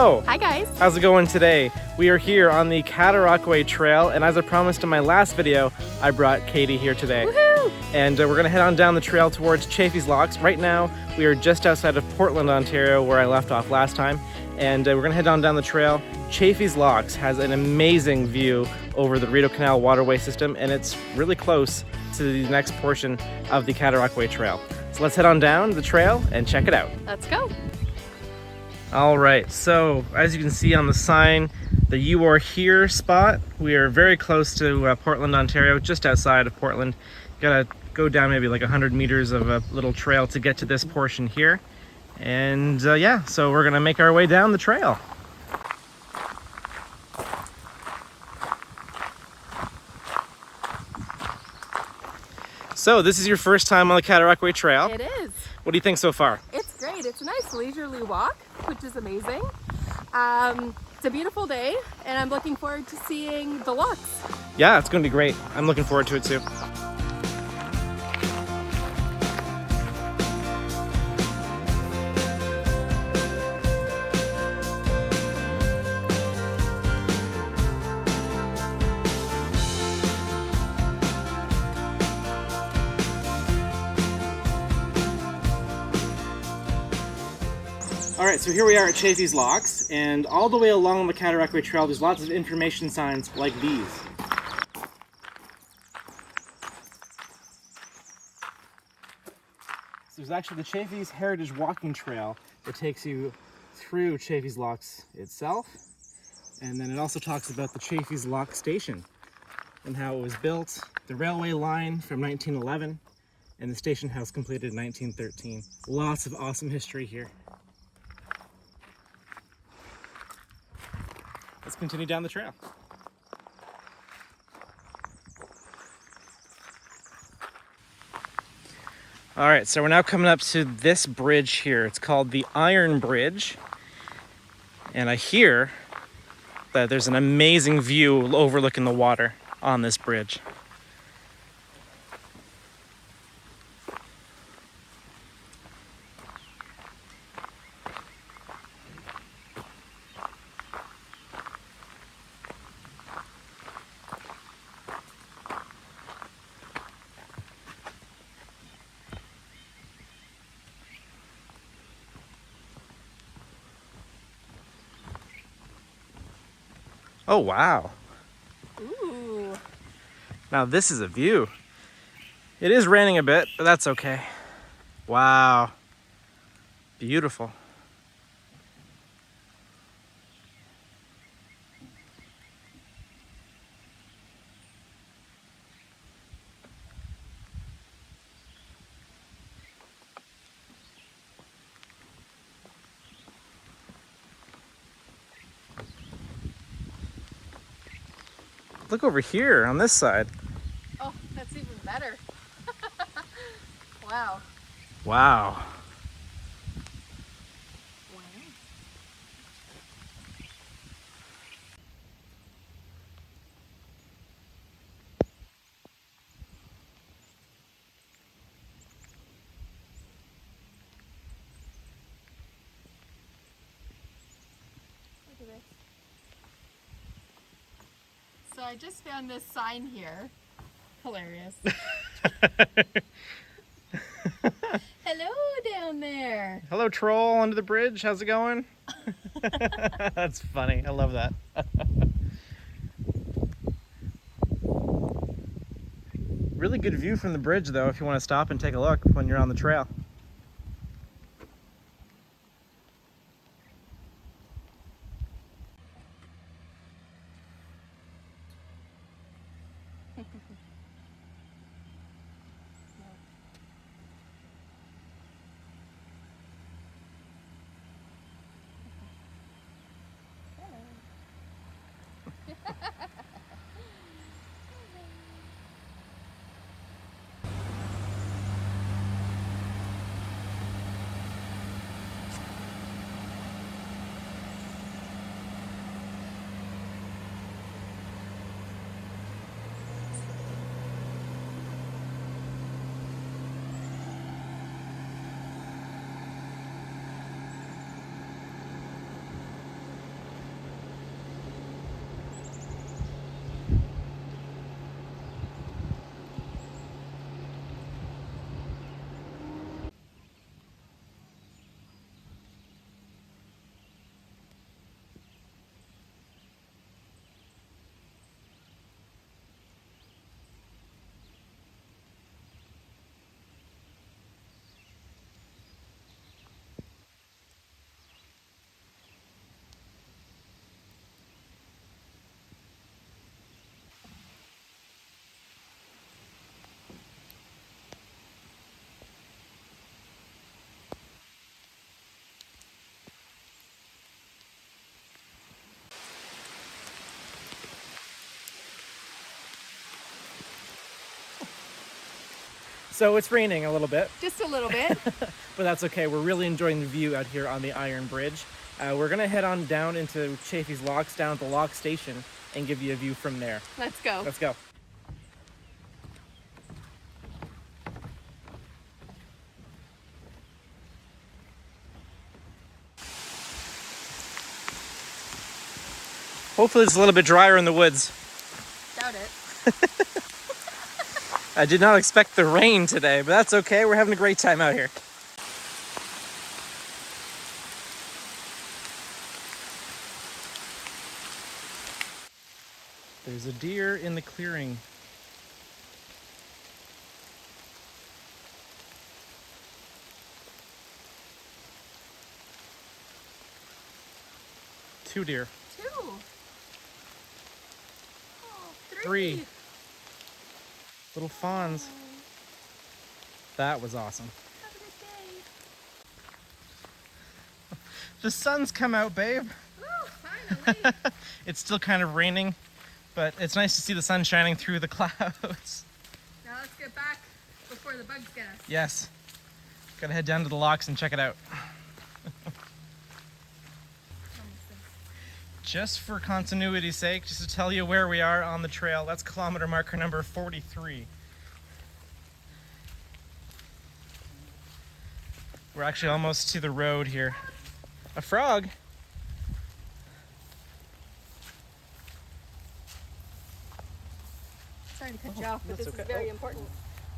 Hello! Hi guys! How's it going today? We are here on the Cataraqui Trail, and as I promised in my last video, I brought Katie here today. Woohoo! And we're gonna head on down the trail towards Chaffey's Locks. Right now, we are just outside of Portland, Ontario, where I left off last time. And we're gonna head on down the trail. Chaffey's Locks has an amazing view over the Rideau Canal waterway system, and it's really close to the next portion of the Cataraqui Trail. So let's head on down the trail and check it out. Let's go! All right, so as you can see on the sign, the You Are Here spot, we are very close to Portland, Ontario, just outside of Portland. Gotta go down maybe like 100 meters of a little trail to get to this portion here. And yeah, so we're gonna make our way down the trail. So this is your first time on the Cataraqui Trail. It is. What do you think so far? It's great. It's a nice leisurely walk, which is amazing. It's a beautiful day, and I'm looking forward to seeing the locks. Yeah, it's gonna be great. I'm looking forward to it too. All right, so here we are at Chaffey's Locks, and all the way along the Cataraqui Trail, there's lots of information signs like these. So there's actually the Chaffey's Heritage Walking Trail that takes you through Chaffey's Locks itself, and then it also talks about the Chaffey's Lockstation and how it was built, the railway line from 1911, and the station house completed in 1913. Lots of awesome history here. Let's continue down the trail. All right, so we're now coming up to this bridge here. It's called the Iron Bridge. And I hear that there's an amazing view overlooking the water on this bridge. Oh, wow. Ooh. Now this is a view. It is raining a bit, but that's okay. Wow. Beautiful. Look over here on this side. Oh, that's even better. Wow. Wow. Look at this. So I just found this sign here. Hilarious. Hello down there. Hello, troll under the bridge. How's it going? That's funny. I love that. Really good view from the bridge, though, if you want to stop and take a look when you're on the trail. So it's raining a little bit. Just a little bit. But that's okay. We're really enjoying the view out here on the Iron Bridge. We're gonna head on down into Chaffey's Locks, down at the Lockstation, and give you a view from there. Let's go. Let's go. Hopefully it's a little bit drier in the woods. Doubt it. I did not expect the rain today, but that's okay. We're having a great time out here. There's a deer in the clearing. Two deer. Two. Oh, Three. Little fawns. That was awesome. Have a good day. The sun's come out, babe. Woo, finally. It's still kind of raining, but it's nice to see the sun shining through the clouds. Now let's get back before the bugs get us. Yes. Gotta head down to the locks and check it out. Just for continuity's sake, just to tell you where we are on the trail, that's kilometer marker number 43. We're actually almost to the road here. A frog. Sorry to cut you off, but that's this okay. is very important.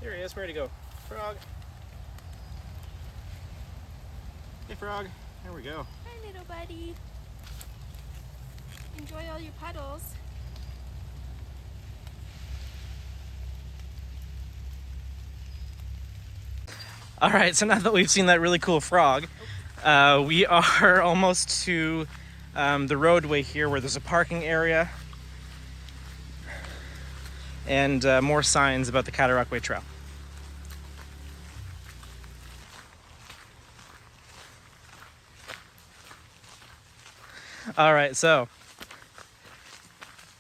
There he is. Where'd he go? Frog. Hey, frog. There we go. Hi, little buddy. Enjoy all your puddles. All right, so now that we've seen that really cool frog, we are almost to the roadway here where there's a parking area and more signs about the Cataraqui Trail. All right, so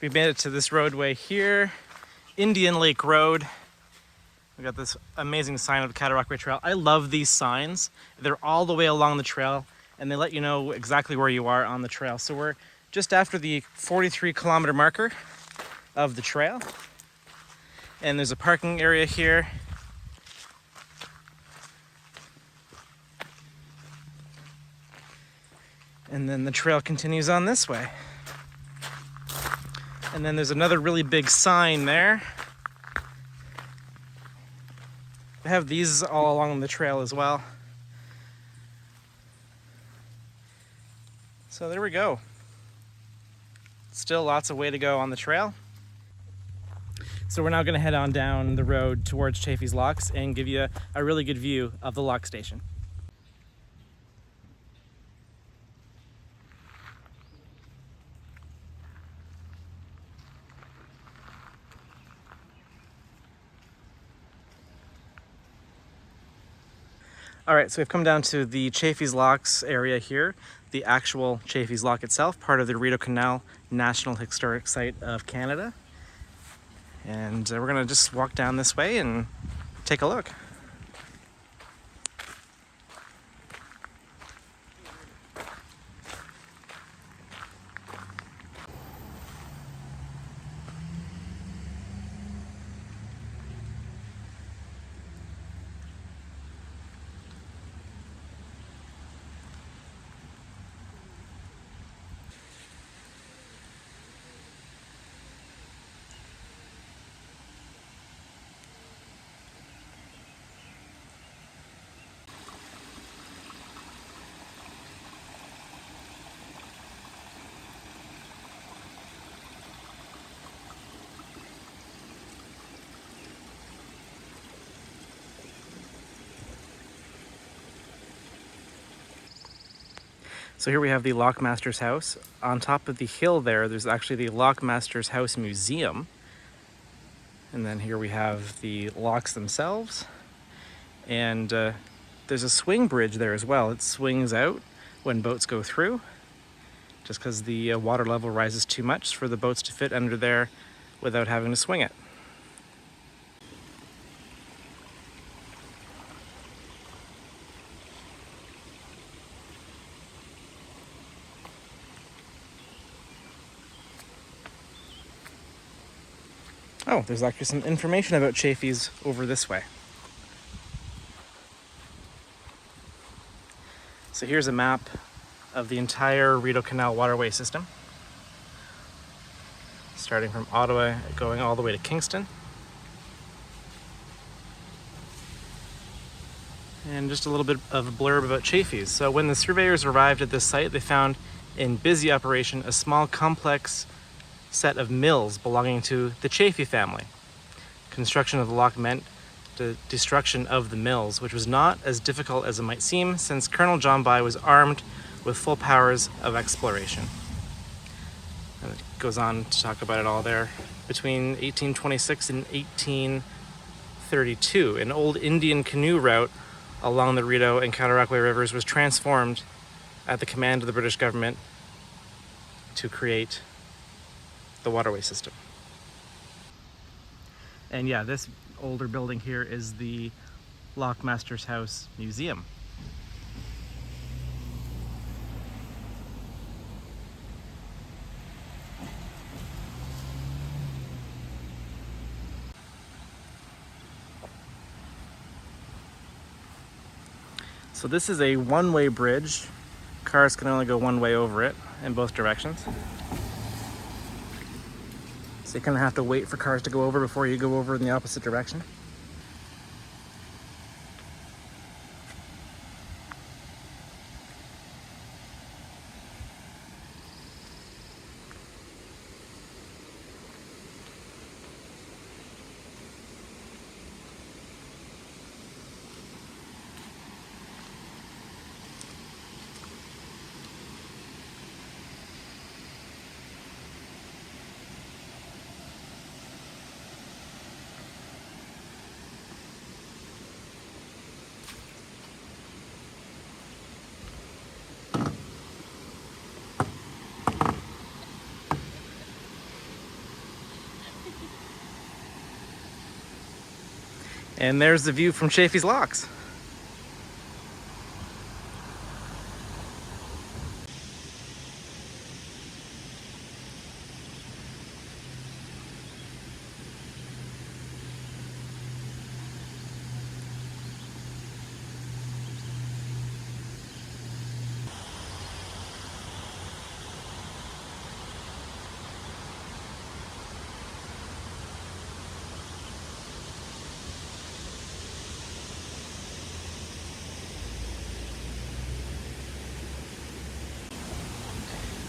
we made it to this roadway here, Indian Lake Road. We got this amazing sign of the Cataraqui Trail. I love these signs. They're all the way along the trail and they let you know exactly where you are on the trail. So we're just after the 43 kilometer marker of the trail. And there's a parking area here. And then the trail continues on this way. And then there's another really big sign there. They have these all along the trail as well. So there we go. Still lots of way to go on the trail. So we're now going to head on down the road towards Chaffey's Locks and give you a really good view of the Lockstation. All right, so we've come down to the Chaffey's Locks area here, the actual Chaffey's Lock itself, part of the Rideau Canal National Historic Site of Canada. And we're gonna just walk down this way and take a look. So here we have the Lockmaster's house. On top of the hill there's actually the Lockmaster's House Museum. And then here we have the locks themselves. And there's a swing bridge there as well. It swings out when boats go through, just because the water level rises too much for the boats to fit under there without having to swing it. Oh, there's actually some information about Chaffeys over this way. So here's a map of the entire Rideau Canal waterway system, starting from Ottawa, going all the way to Kingston. And just a little bit of a blurb about Chaffeys. So when the surveyors arrived at this site, they found in busy operation a small complex set of mills belonging to the Chaffey family. Construction of the lock meant the destruction of the mills, which was not as difficult as it might seem, since Colonel John By was armed with full powers of exploration. And it goes on to talk about it all there. Between 1826 and 1832, an old Indian canoe route along the Rideau and Cataraqui rivers was transformed at the command of the British government to create the waterway system. And yeah, this older building here is the Lockmaster's House Museum. So this is a one-way bridge. Cars can only go one way over it in both directions. So you kind of have to wait for cars to go over before you go over in the opposite direction. And there's the view from Chaffey's Locks.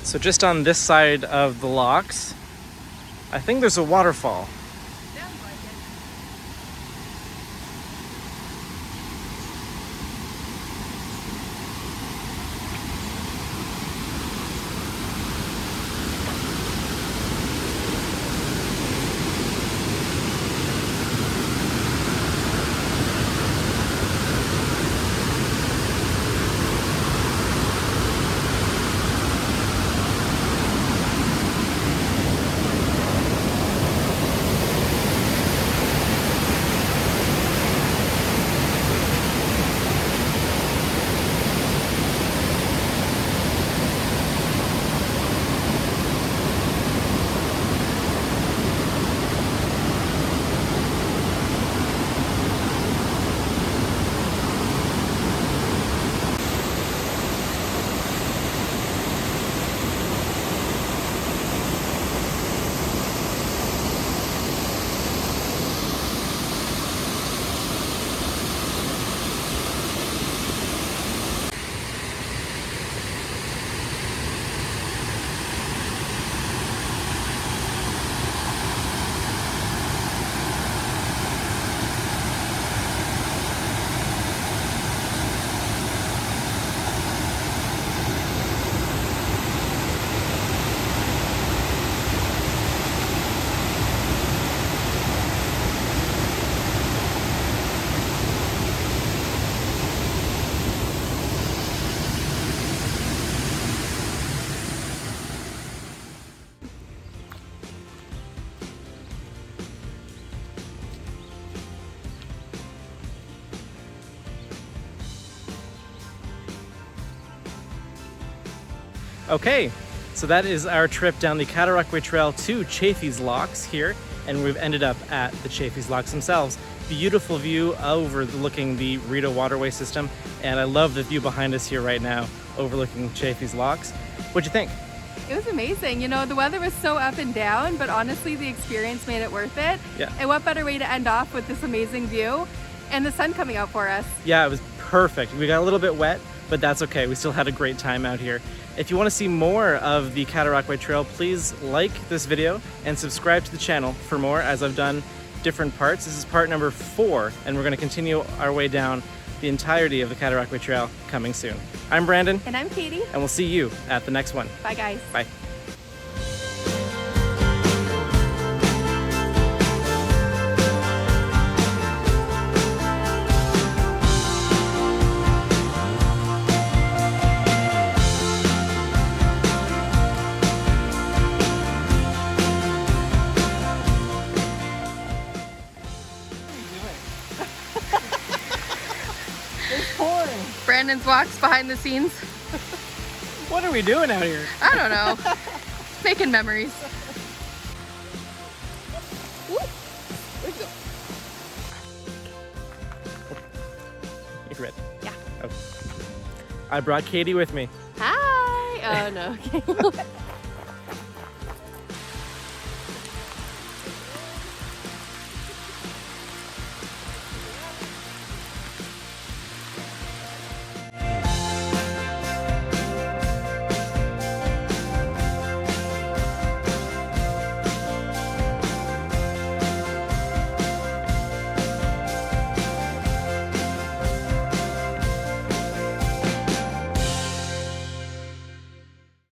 So just on this side of the locks, I think there's a waterfall. Sounds like it. Okay, so that is our trip down the Cataraqui Trail to Chaffey's Locks here and we've ended up at the Chaffeys Locks themselves. Beautiful view overlooking the Rideau waterway system, and I love the view behind us here right now overlooking Chaffeys Locks. What'd you think? It was amazing. You know, the weather was so up and down, but honestly, the experience made it worth it. Yeah. And what better way to end off with this amazing view and the sun coming out for us? Yeah, it was perfect. We got a little bit wet, but that's okay. We still had a great time out here. If you want to see more of the Cataraqui Trail, please like this video and subscribe to the channel for more, as I've done different parts. This is part number 4, and we're going to continue our way down the entirety of the Cataraqui Trail coming soon. I'm Brandon. And I'm Katie. And we'll see you at the next one. Bye, guys. Bye. Brandon's walks behind the scenes. What are we doing out here? I don't know. Making memories. Where'd you go? You ready? Yeah. Okay. I brought Katie with me. Hi. Oh, no. Okay.